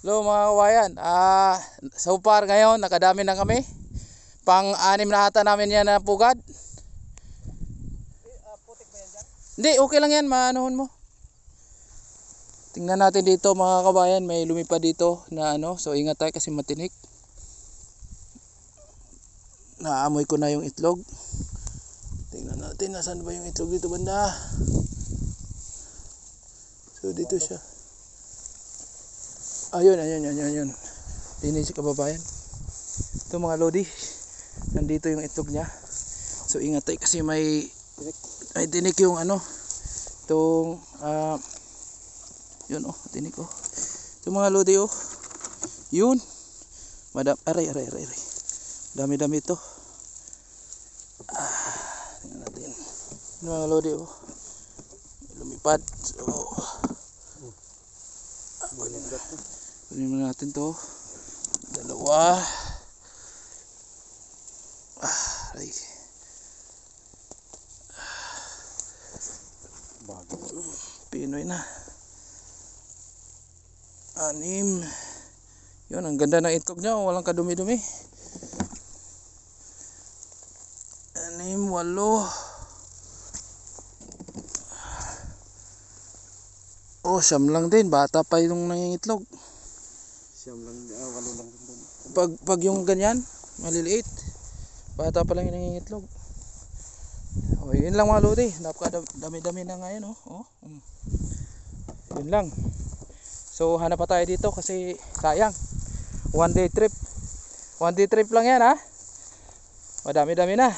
Hello mga kawayan. So far ngayon nakadami na kami. Pang-anim na ata namin yan na pugad. Putik ba yan dyan? Hindi, okay lang yan, maanuhon mo. Tingnan natin dito mga kabayan, may lumipad dito na ano, so ingat tayo kasi matinik. Naamoy ko na yung itlog. Tingnan natin nasaan ba yung itlog dito banda. So dito siya. Ayun. Dinig si kababayan. Ito mga lodi. Nandito yung itlog niya. So ingat tayo kasi may tinik yung ano. Itong yun tinik Ito mga lodi Yun. Aray. Dami-dami ito. Tingnan natin. Ito mga lodi lumipad. So kunin mo natin to. Dalawa. Aray. Pinoy na. 6. Yun, ang ganda ng itlog niya. Walang kadumi-dumi. 6, 8. 9 lang din. Bata pa yung nangingitlog. 9 lang, 8 lang din. Pag yung ganyan, maliliit. Bata pa lang yung nangingitlog. Yun lang mga lodi. Napakadami-dami na ngayon Yun lang. So hanap pa tayo dito kasi sayang. One day trip lang yan Madami-dami na.